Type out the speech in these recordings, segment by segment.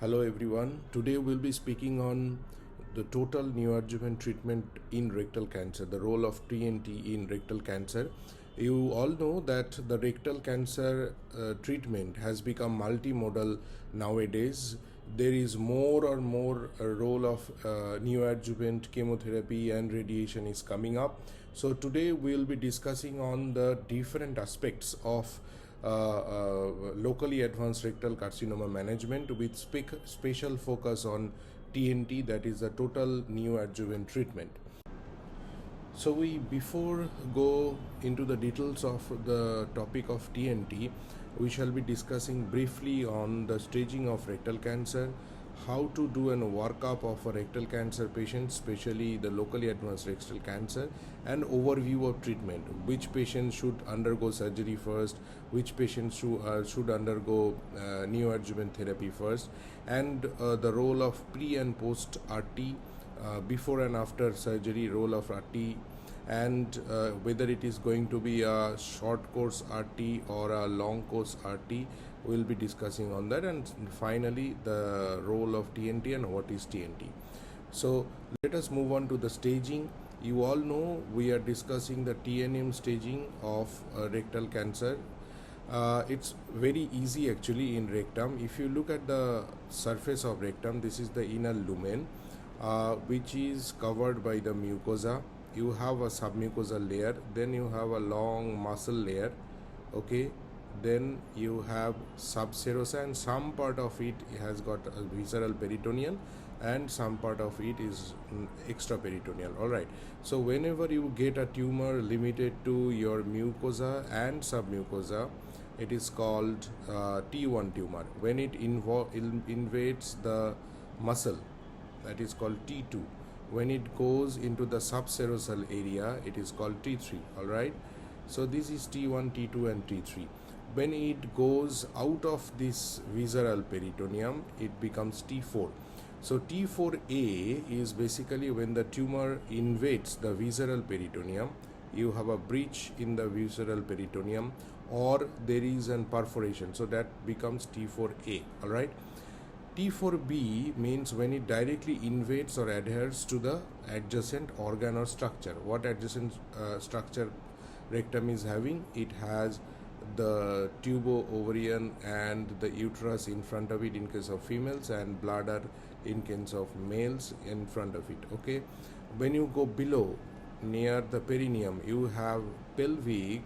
Hello everyone. Today we'll be speaking on the total neoadjuvant treatment in rectal cancer, the role of TNT in rectal cancer. You all know that the rectal cancer treatment has become multimodal nowadays. There is more and more role of neoadjuvant chemotherapy and radiation is coming up. So today we'll be discussing on the different aspects of locally advanced rectal carcinoma management with special focus on TNT, that is the total neoadjuvant treatment. So before go into the details of the topic of TNT, we shall be discussing briefly on the staging of rectal cancer, how to do a workup of a rectal cancer patient, especially the locally advanced rectal cancer, and overview of treatment. Which patients should undergo surgery first, which patients should undergo neoadjuvant therapy first, and the role of pre and post RT, before and after surgery, role of RT, and whether it is going to be a short course RT or a long course RT. We'll be discussing on that, and finally the role of TNT and what is TNT. So let us move on to the staging. You all know we are discussing the TNM staging of rectal cancer. It's very easy actually in rectum. If you look at the surface of rectum, this is the inner lumen, which is covered by the mucosa. You have a submucosal layer, then you have a long muscle layer, okay, then you have subserosa, and some part of it has got a visceral peritoneal and some part of it is extraperitoneal. All right, so whenever you get a tumor limited to your mucosa and submucosa, it is called T1 tumor. When it invades the muscle, that is called T2. When it goes into the subserosal area, it is called T3. All right, so this is T1, T2 and T3. When it goes out of this visceral peritoneum, it becomes T4. So T4A is basically when the tumor invades the visceral peritoneum, you have a breach in the visceral peritoneum or there is an perforation, so that becomes T4A. all right. T4B means when it directly invades or adheres to the adjacent organ or structure. What adjacent structure rectum is having? It has the tubo-ovarian and the uterus in front of it in case of females, and bladder in case of males in front of it. Okay, when you go below near the perineum, you have pelvic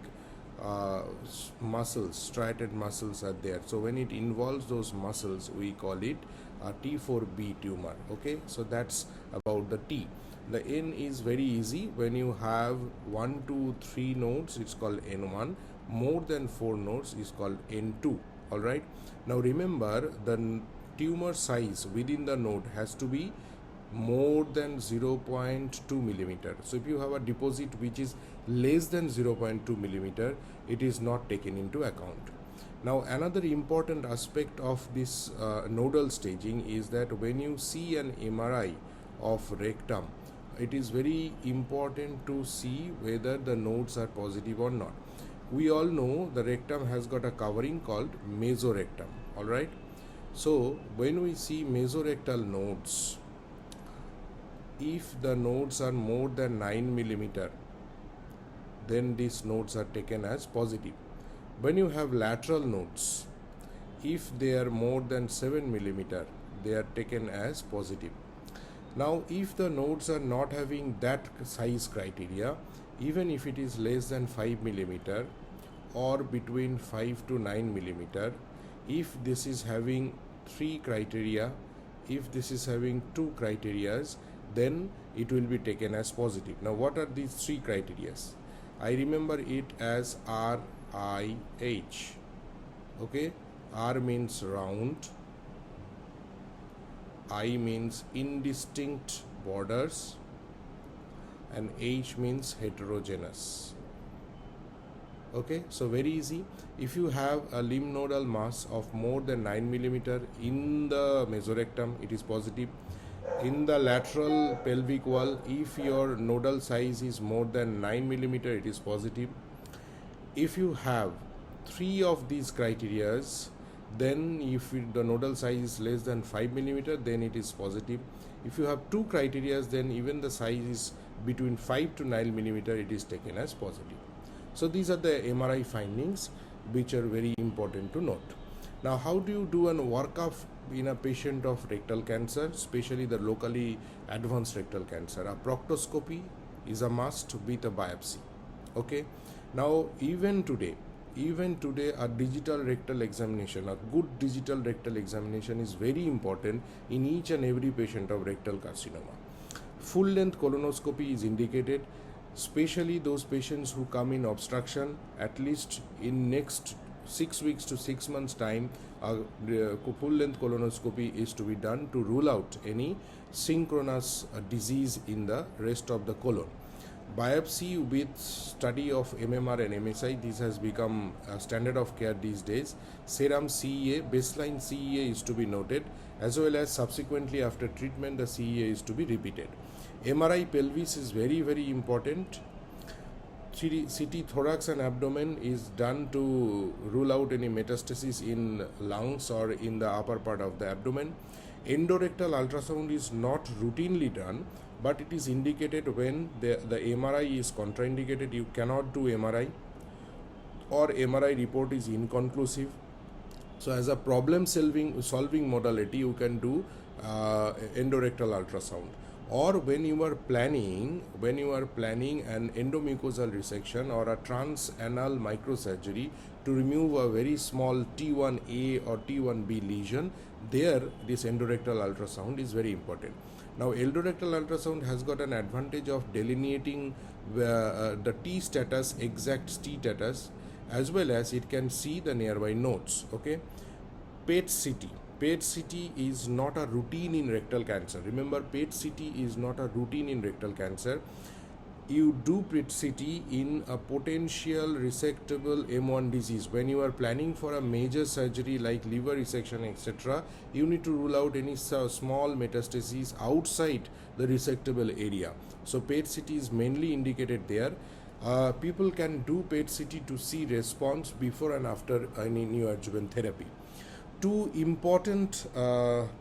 muscles, striated muscles are there. So when it involves those muscles, we call it a T4B tumor. Okay, so that's about the T. The N is very easy. When you have 1, 2, 3 nodes, it's called N1. More than 4 nodes is called N2. all right, now remember the tumor size within the node has to be more than 0.2 millimeter. So if you have a deposit which is less than 0.2 millimeter, it is not taken into account. Now another important aspect of this nodal staging is that when you see an MRI of rectum, it is very important to see whether the nodes are positive or not. We all know the rectum has got a covering called mesorectum. all right, so when we see mesorectal nodes, if the nodes are more than 9 millimeter, then these nodes are taken as positive. When you have lateral nodes, if they are more than 7 millimeter, they are taken as positive. Now if the nodes are not having that size criteria, even if it is less than 5 millimeter or between 5 to 9 millimeter, if this is having 3 criteria, if this is having 2 criterias, then it will be taken as positive. Now what are these 3 criterias? I remember it as RIH. okay, R means round, I means indistinct borders, and H means heterogeneous. Okay, so very easy. If you have a lymph nodal mass of more than 9 millimeter in the mesorectum, it is positive. In the lateral pelvic wall, if your nodal size is more than 9 millimeter, it is positive. If you have 3 of these criterias, then if the nodal size is less than 5 millimeter, then it is positive. If you have two criteria, then even the size is between 5 to 9 millimeter, it is taken as positive. So these are the MRI findings which are very important to note. Now, how do you do a workup in a patient of rectal cancer, especially the locally advanced rectal cancer? A proctoscopy is a must with a biopsy. Okay. Now, even today a digital rectal examination, a good digital rectal examination is very important in each and every patient of rectal carcinoma. Full length colonoscopy is indicated, especially those patients who come in obstruction. At least in next 6 weeks to 6 months time, a full length colonoscopy is to be done to rule out any synchronous disease in the rest of the colon. Biopsy with study of MMR and MSI, this has become a standard of care these days. Serum CEA, baseline CEA is to be noted, as well as subsequently after treatment the CEA is to be repeated. MRI pelvis is very, very important. CT thorax and abdomen is done to rule out any metastasis in lungs or in the upper part of the abdomen. Endorectal ultrasound is not routinely done, but it is indicated when the MRI is contraindicated. You cannot do MRI, or MRI report is inconclusive. So as a problem solving modality, you can do endorectal ultrasound. Or when you are planning an endomucosal resection or a transanal microsurgery to remove a very small T1A or T1B lesion, there this endorectal ultrasound is very important. Now, endorectal ultrasound has got an advantage of delineating the T status, exact T status, as well as it can see the nearby nodes. Okay. PET-CT is not a routine in rectal cancer. Remember, PET-CT is not a routine in rectal cancer. You do PET-CT in a potential resectable M1 disease. When you are planning for a major surgery like liver resection, etc., you need to rule out any small metastases outside the resectable area. So PET-CT is mainly indicated there. People can do PET-CT to see response before and after any neoadjuvant therapy. Two important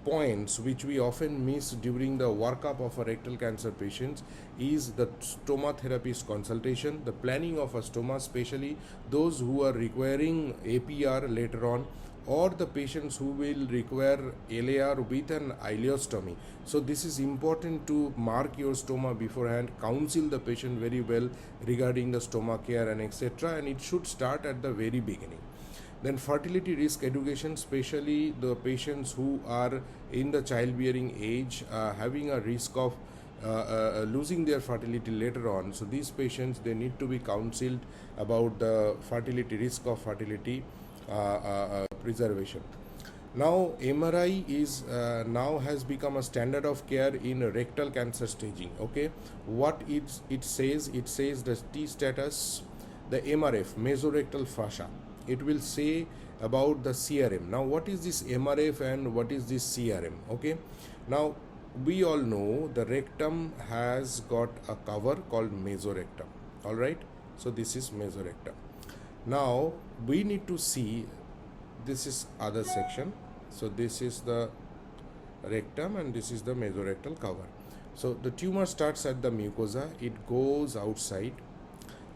points which we often miss during the workup of a rectal cancer patients is the stoma therapist consultation, the planning of a stoma, especially those who are requiring APR later on, or the patients who will require LAR with an ileostomy. So this is important to mark your stoma beforehand, counsel the patient very well regarding the stoma care and etc., and it should start at the very beginning. Then fertility risk education, especially the patients who are in the childbearing age, having a risk of losing their fertility later on. So these patients, they need to be counseled about the fertility risk of fertility preservation. Now MRI is now has become a standard of care in rectal cancer staging. Okay, what it says the T status, the MRF, mesorectal fascia. It will say about the CRM. Now, what is this MRF and what is this CRM? Okay. Now, we all know the rectum has got a cover called mesorectum. All right. So, this is mesorectum. Now, we need to see, this is other section. So, this is the rectum and this is the mesorectal cover. So, the tumor starts at the mucosa. It goes outside.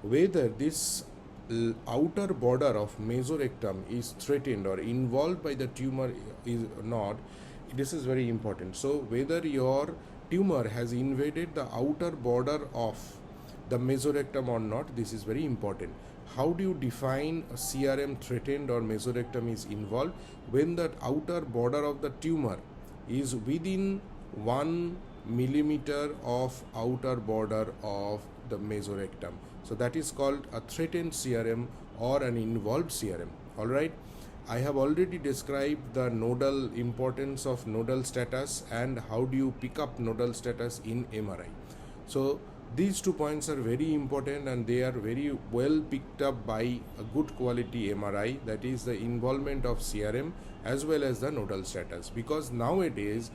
Whether this outer border of mesorectum is threatened or involved by the tumor is not, this is very important. So whether your tumor has invaded the outer border of the mesorectum or not, this is very important. How do you define a CRM threatened or mesorectum is involved? When the outer border of the tumor is within 1 millimeter of outer border of the mesorectum. So that is called a threatened CRM or an involved CRM. All right. I have already described the nodal importance of nodal status and how do you pick up nodal status in MRI. So these 2 points are very important and they are very well picked up by a good quality MRI, that is the involvement of CRM as well as the nodal status, because nowadays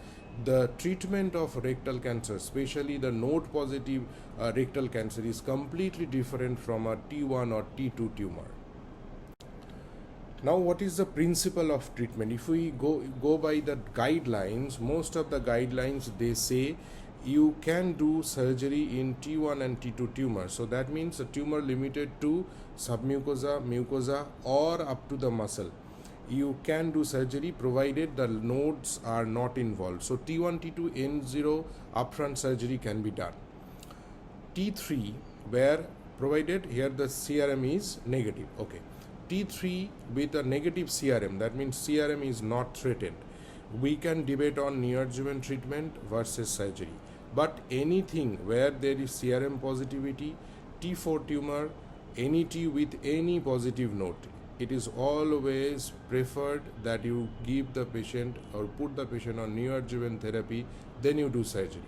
the treatment of rectal cancer, especially the node positive rectal cancer, is completely different from a T1 or T2 tumor. Now, what is the principle of treatment? If we go by the guidelines, most of the guidelines, they say you can do surgery in T1 and T2 tumor. So that means a tumor limited to submucosa, mucosa, or up to the muscle. You can do surgery provided the nodes are not involved. So T1, T2, N0 upfront surgery can be done. T3, where provided here the CRM is negative. Okay. T3 with a negative CRM, that means CRM is not threatened. We can debate on neoadjuvant treatment versus surgery. But anything where there is CRM positivity, T4 tumor, any T with any positive node, it is always preferred that you give the patient or put the patient on neoadjuvant therapy, then you do surgery.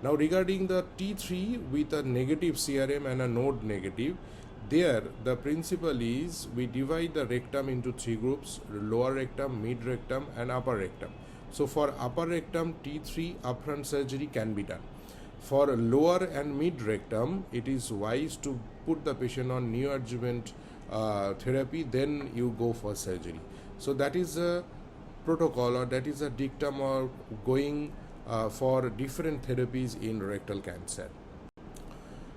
Now, regarding the T3 with a negative CRM and a node negative, there the principle is we divide the rectum into three groups: lower rectum, mid rectum, and upper rectum. So for upper rectum, T3 upfront surgery can be done. For lower and mid rectum, it is wise to put the patient on neoadjuvant therapy, then you go for surgery. So that is a protocol, or that is a dictum, or going for different therapies in rectal cancer.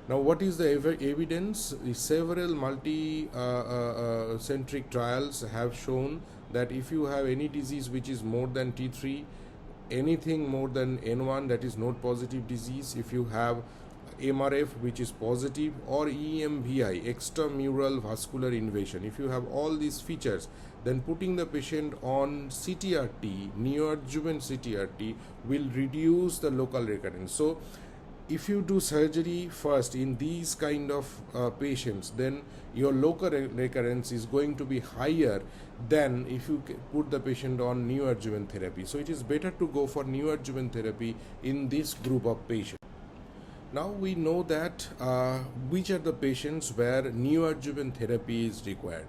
Now, what is the evidence? Several multi-centric trials have shown that if you have any disease which is more than T3, anything more than N1, that is node positive disease, if you have MRF which is positive, or EMVI, extramural vascular invasion, if you have all these features, then putting the patient on CTRT, neoadjuvant CTRT, will reduce the local recurrence. So if you do surgery first in these kind of patients, then your local recurrence is going to be higher than if you put the patient on neoadjuvant therapy. So it is better to go for neoadjuvant therapy in this group of patients. Now we know that which are the patients where neoadjuvant therapy is required.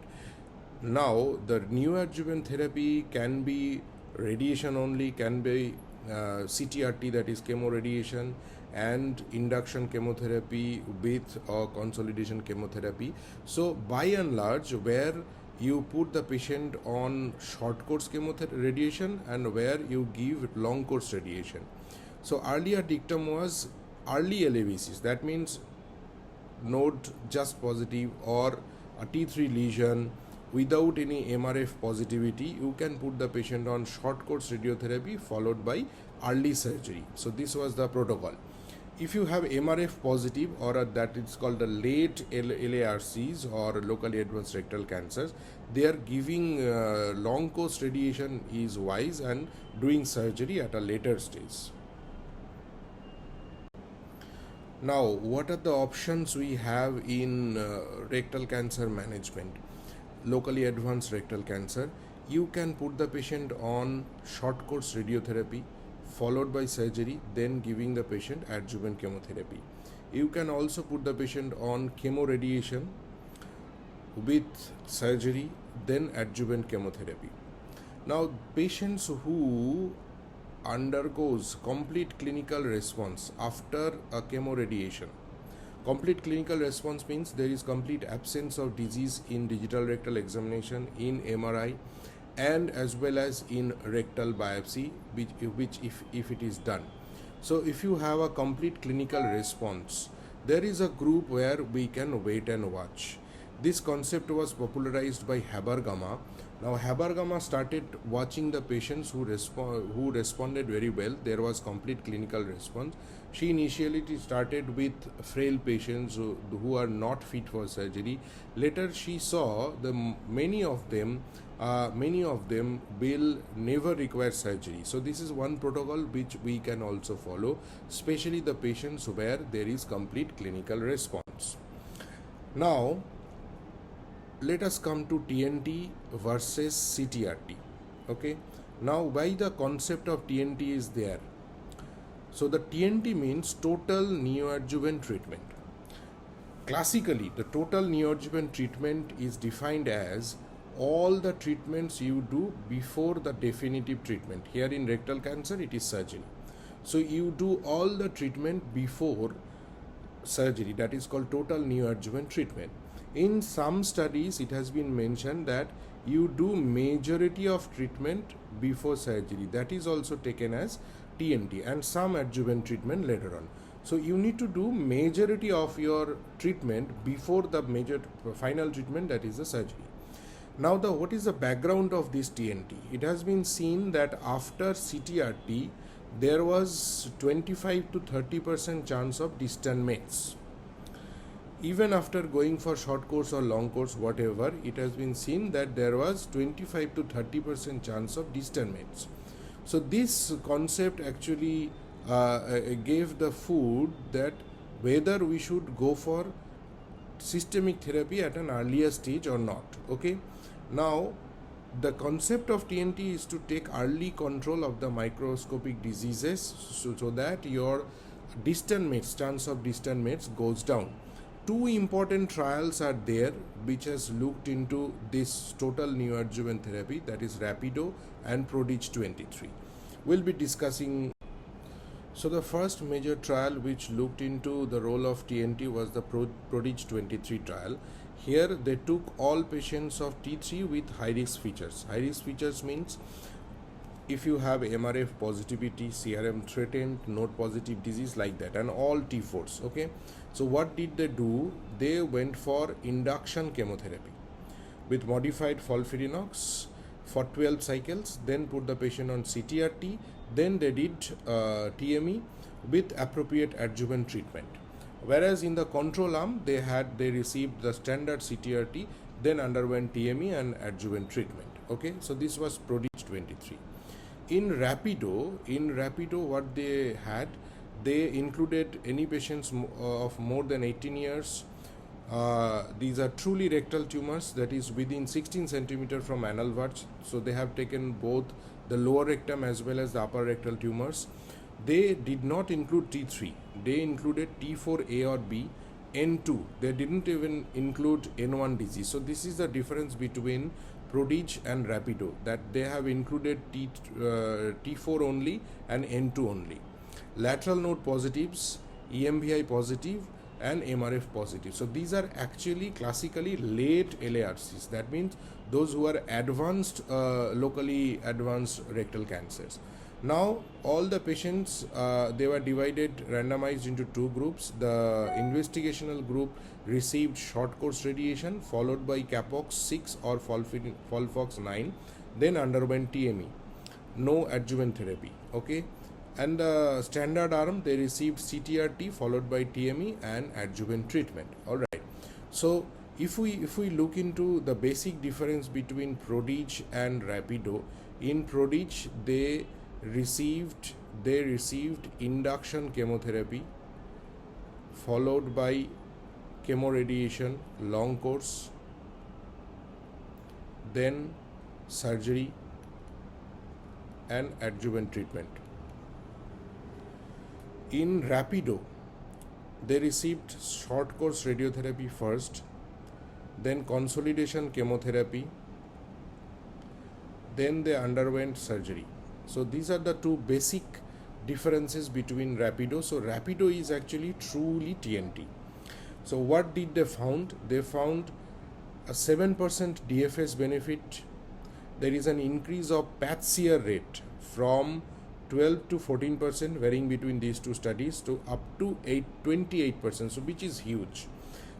Now the neoadjuvant therapy can be radiation only, can be CTRT, that is chemoradiation, and induction chemotherapy with consolidation chemotherapy. So by and large, where you put the patient on short course radiation and where you give long course radiation. So earlier dictum was early LAVCs, that means node just positive or a T3 lesion without any MRF positivity, you can put the patient on short course radiotherapy followed by early surgery. So this was the protocol. If you have MRF positive, or that is called the late LARCs or locally advanced rectal cancers, they are giving long course radiation is wise, and doing surgery at a later stage. Now, what are the options we have in rectal cancer management? Locally advanced rectal cancer, you can put the patient on short course radiotherapy followed by surgery, then giving the patient adjuvant chemotherapy. You can also put the patient on chemoradiation with surgery, then adjuvant chemotherapy. Now, patients who undergoes complete clinical response after a chemoradiation. Complete clinical response means there is complete absence of disease in digital rectal examination, in MRI, and as well as in rectal biopsy, which if it is done. So if you have a complete clinical response, there is a group where we can wait and watch. This concept was popularized by Habergama. Now Habergama started watching the patients who responded very well. There was complete clinical response. She initially started with frail patients who are not fit for surgery. Later she saw many of them will never require surgery. So this is one protocol which we can also follow, especially the patients where there is complete clinical response. Now let us come to TNT versus CTRT. Okay, now why the concept of TNT is there? So the TNT means total neoadjuvant treatment. Classically, the total neoadjuvant treatment is defined as all the treatments you do before the definitive treatment. Here in rectal cancer, it is surgery. So you do all the treatment before surgery. That is called total neoadjuvant treatment. In some studies, it has been mentioned that you do majority of treatment before surgery. That is also taken as TNT, and some adjuvant treatment later on. So you need to do majority of your treatment before the major final treatment, that is the surgery. Now what is the background of this TNT? It has been seen that after CTRT there was 25 to 30% chance of distant mates. Even after going for short course or long course, whatever, it has been seen that there was 25 to 30% chance of distant mates. So this concept actually gave the food that whether we should go for systemic therapy at an earlier stage or not. Okay, now the concept of TNT is to take early control of the microscopic diseases so that your distant mates, chance of distant mates goes down. Two important trials are there which has looked into this total neoadjuvant therapy, that is RAPIDO and Prodige 23. We'll be discussing. So the first major trial which looked into the role of TNT was the Prodige 23 trial. Here they took all patients of T3 with high risk features. High risk features means if you have MRF positivity, CRM threatened, node positive disease like that, and all T4s. Okay, so what did they do? They went for induction chemotherapy with modified FOLFIRINOX for 12 cycles, then put the patient on CTRT, then they did TME with appropriate adjuvant treatment. Whereas in the control arm they received the standard CTRT, then underwent TME and adjuvant treatment. Okay, so this was Prodige 23. In RAPIDO, what they had, they included any patients of more than 18 years. These are truly rectal tumors, that is within 16 centimeter from anal verge. So they have taken both the lower rectum as well as the upper rectal tumors. They did not include T3. They included T4A or B, N2. They didn't even include N1 disease. So this is the difference between Prodige and RAPIDO, that they have included T4 only and N2 only. Lateral node positives, EMVI positive and MRF positive. So these are actually classically late LARCs. That means those who are advanced, locally advanced rectal cancers. Now all the patients, they were randomized into two groups. The investigational group received short course radiation followed by Capox 6 or Folfox 9, then underwent TME, no adjuvant therapy. Okay, and the standard arm, they received CTRT followed by TME and adjuvant treatment. All right, so if we look into the basic difference between Prodige and RAPIDO, in Prodige they received induction chemotherapy followed by chemoradiation, long course, then surgery and adjuvant treatment. In RAPIDO, they received short course radiotherapy first, then consolidation chemotherapy, then they underwent surgery. So these are the two basic differences between RAPIDO. So RAPIDO is actually truly TNT. So what did they found? They found a 7% DFS benefit. There is an increase of PAT-CR rate from 12 to 14%, varying between these two studies, to up to 28%, so which is huge.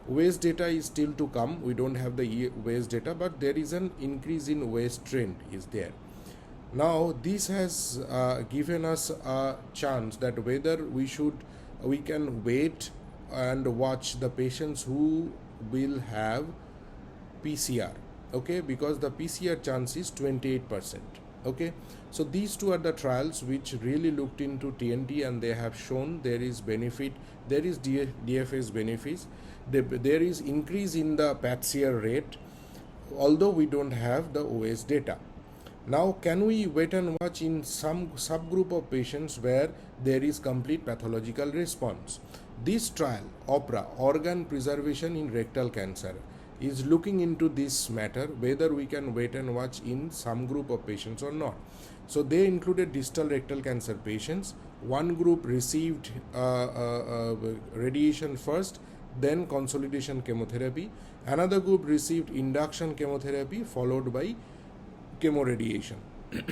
Waist data is still to come. We don't have the waist data, but there is an increase in waist trend is there. Now this has given us a chance that whether we can wait and watch the patients who will have PCR, okay, because the PCR chance is 28%. Okay, so these two are the trials which really looked into TNT, and they have shown there is benefit, there is DFS benefits, there is increase in the PAT-CR rate, although we don't have the OS data. Now can we wait and watch in some subgroup of patients where there is complete pathological response? This trial, OPRA, organ preservation in rectal cancer, is looking into this matter, whether we can wait and watch in some group of patients or not. So they included distal rectal cancer patients. One group received radiation first, then consolidation chemotherapy. Another group received induction chemotherapy followed by chemoradiation.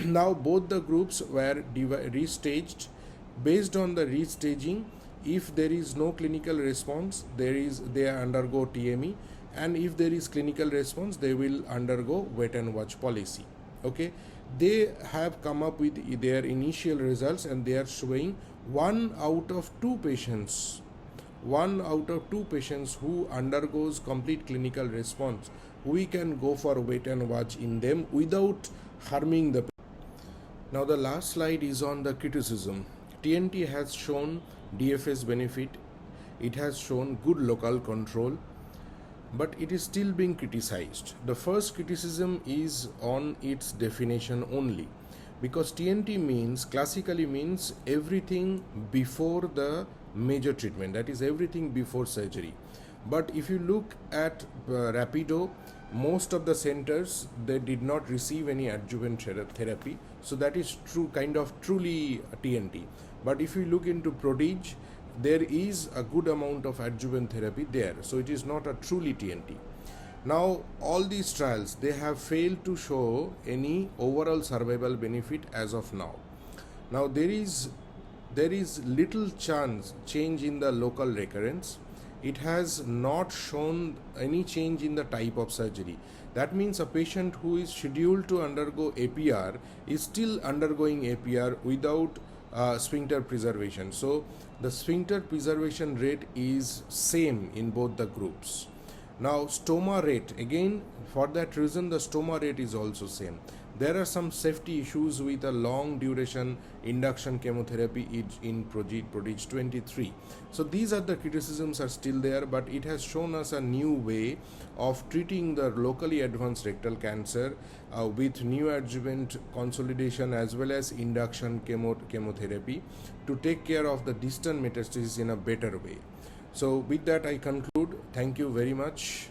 Now both the groups were restaged. Based on the restaging, if there is no clinical response, they undergo TME, and if there is clinical response, they will undergo wait and watch policy. Okay, they have come up with their initial results, and they are showing 1 out of 2 patients who undergoes complete clinical response, we can go for wait and watch in them without harming the. Now the last slide is on the criticism. TNT has shown DFS benefit, it has shown good local control, but it is still being criticized. The first criticism is on its definition only, because TNT classically means everything before the major treatment, that is everything before surgery. But if you look at RAPIDO, most of the centers, they did not receive any adjuvant therapy, so that is truly TNT. But if you look into Prodige, there is a good amount of adjuvant therapy there, so it is not a truly TNT. Now all these trials, they have failed to show any overall survival benefit as of now. Now there is little change in the local recurrence. It has not shown any change in the type of surgery. That means a patient who is scheduled to undergo APR is still undergoing APR without sphincter preservation. So the sphincter preservation rate is same in both the groups. Now stoma rate, again for that reason the stoma rate is also same. There are some safety issues with a long duration induction chemotherapy in Prodige 23. So these are the criticisms are still there, but it has shown us a new way of treating the locally advanced rectal cancer with neoadjuvant consolidation as well as induction chemotherapy to take care of the distant metastasis in a better way. So with that I conclude. Thank you very much.